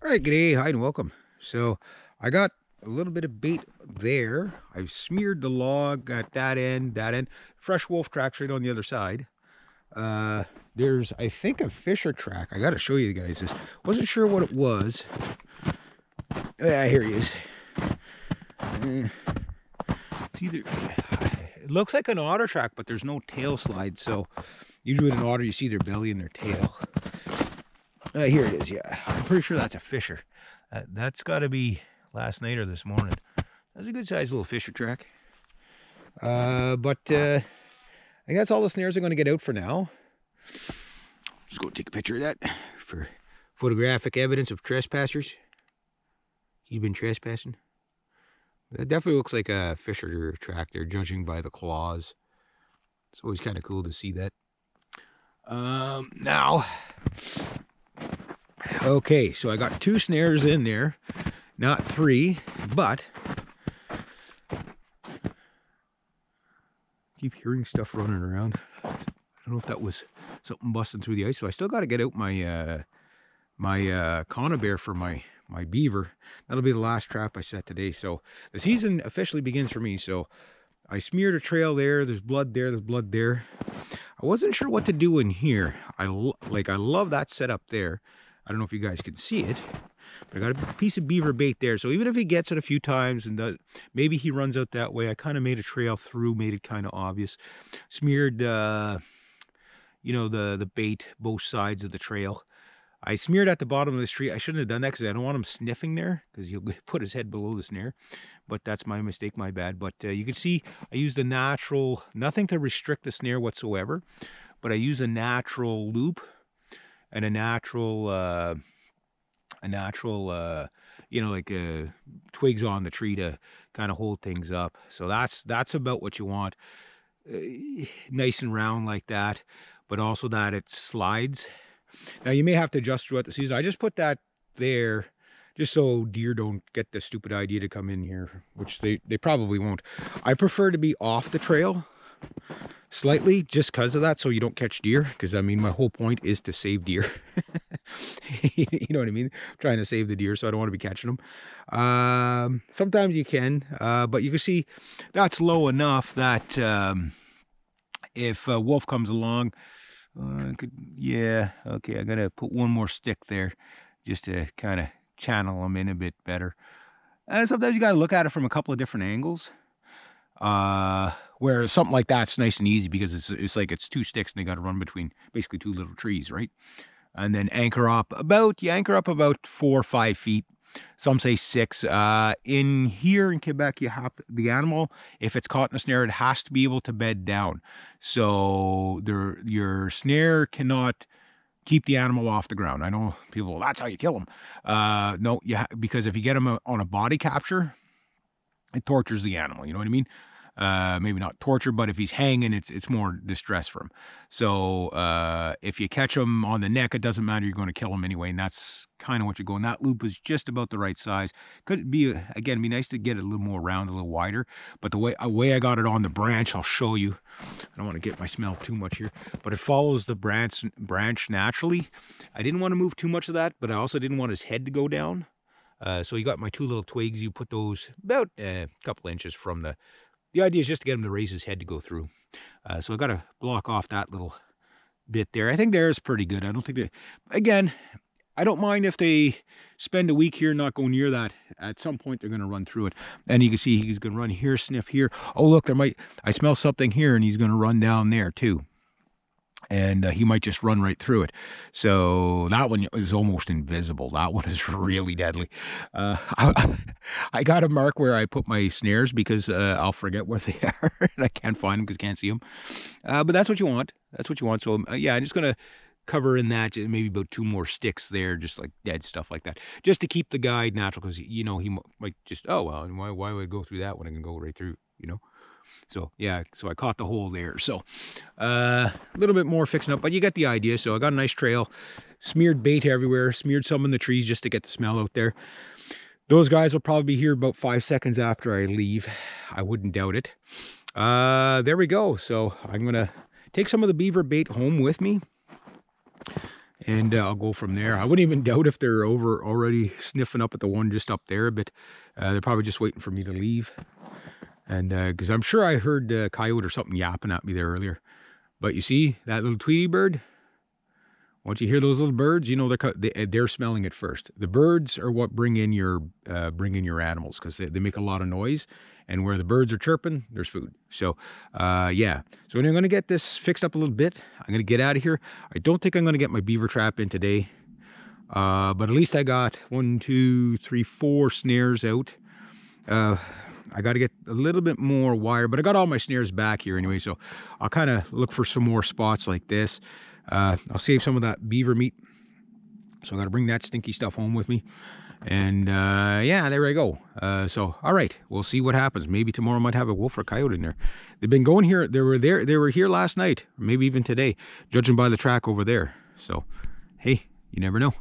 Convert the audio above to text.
All right, g'day, hi, and welcome. So I got a little bit of bait there. I've smeared the log at that end, Fresh wolf tracks right on the other side. There's, I think, a fisher track. I got to show you guys this. Wasn't sure what it was. Yeah, here he is. It's either, it looks like an otter track, but there's no tail slide. So usually with an otter, you see their belly and their tail. Here it is, yeah. I'm pretty sure that's a fisher. That's got to be last night or this morning. That's a good sized little fisher track. But I think that's all the snares I'm going to get out for now. Just go take a picture of that for photographic evidence of trespassers. He's been trespassing. That definitely looks like a fisher track there, judging by the claws. It's always kind of cool to see that. Now... Okay, so I got 2 snares in there, not 3, but keep hearing stuff running around. I don't know if that was something busting through the ice. So I still got to get out my conibear for my beaver. That'll be the last trap I set today. So the season officially begins for me. So I smeared a trail there. There's blood there. There's blood there. I wasn't sure what to do in here. I love that setup there. I don't know if you guys can see it, but I got a piece of beaver bait there. So even if he gets it a few times and maybe he runs out that way, I kind of made a trail through, made it kind of obvious. Smeared, the bait both sides of the trail. I smeared at the bottom of this tree. I shouldn't have done that because I don't want him sniffing there because he'll put his head below the snare. But that's my mistake, my bad. But you can see I used a natural, nothing to restrict the snare whatsoever, but I use a natural loop and a natural, twigs on the tree to kind of hold things up. So that's about what you want. Nice and round like that, but also that it slides. Now you may have to adjust throughout the season. I just put that there just so deer don't get the stupid idea to come in here, which they probably won't. I prefer to be off the trail slightly just because of that, so you don't catch deer, because I mean my whole point is to save deer. You know what I mean? I'm trying to save the deer, so I don't want to be catching them. Sometimes you can, but you can see that's low enough that if a wolf comes along, I'm gonna put one more stick there just to kind of channel them in a bit better. And sometimes you got to look at it from a couple of different angles. Where something like that's nice and easy because it's like it's 2 sticks and they got to run between basically 2 little trees, right? And then anchor up about 4 or 5 feet. Some say 6. In here in Quebec, you have the animal, if it's caught in a snare, it has to be able to bed down. So your snare cannot keep the animal off the ground. I know people, well, that's how you kill them. No, because if you get them on a body capture, it tortures the animal. You know what I mean? Maybe not torture, but if he's hanging, it's more distress for him. So if you catch him on the neck, it doesn't matter. You're going to kill him anyway, and that's kind of what you're going. That loop is just about the right size. Could be, again, be nice to get it a little more round, a little wider. But the way I got it on the branch, I'll show you. I don't want to get my smell too much here, but it follows the branch naturally. I didn't want to move too much of that, but I also didn't want his head to go down. So you got my 2 little twigs. You put those about a couple inches from the idea is just to get him to raise his head to go through. So I got to block off that little bit there. I think there is pretty good. I don't think again, I don't mind if they spend a week here, not go near that. At some point, they're going to run through it. And you can see he's going to run here, sniff here. Oh, look, I smell something here, and he's going to run down there too. And he might just run right through it. So that one is almost invisible. That one is really deadly. I got a mark where I put my snares because I'll forget where they are. And I can't find them because I can't see them. But that's what you want. That's what you want. So yeah, I'm just going to cover in that, maybe about 2 more sticks there, just like dead stuff like that. Just to keep the guide natural because, he might just, oh, well, why would I go through that when I can go right through, So, yeah, so I caught the hole there. So, a little bit more fixing up, but you get the idea. So I got a nice trail, smeared bait everywhere, smeared some in the trees just to get the smell out there. Those guys will probably be here about 5 seconds after I leave. I wouldn't doubt it. There we go. So I'm going to take some of the beaver bait home with me. and I'll go from there. I wouldn't even doubt if they're over already sniffing up at the one just up there, but they're probably just waiting for me to leave. And because I'm sure I heard a coyote or something yapping at me there earlier. But you see that little Tweety bird? Once you hear those little birds, you know they're smelling it first. The birds are what bring in your animals, because they make a lot of noise, and where the birds are chirping, there's food. So yeah. So I'm going to get this fixed up a little bit. I'm going to get out of here. I don't think I'm going to get my beaver trap in today, but at least I got 1, 2, 3, 4 snares out. I got to get a little bit more wire, but I got all my snares back here anyway, so I'll kind of look for some more spots like this. I'll save some of that beaver meat, so I got to bring that stinky stuff home with me. And yeah, there I go. So all right, we'll see what happens. Maybe tomorrow I might have a wolf or coyote in there. They've been going here. They were here last night, or maybe even today, judging by the track over there. So hey, you never know.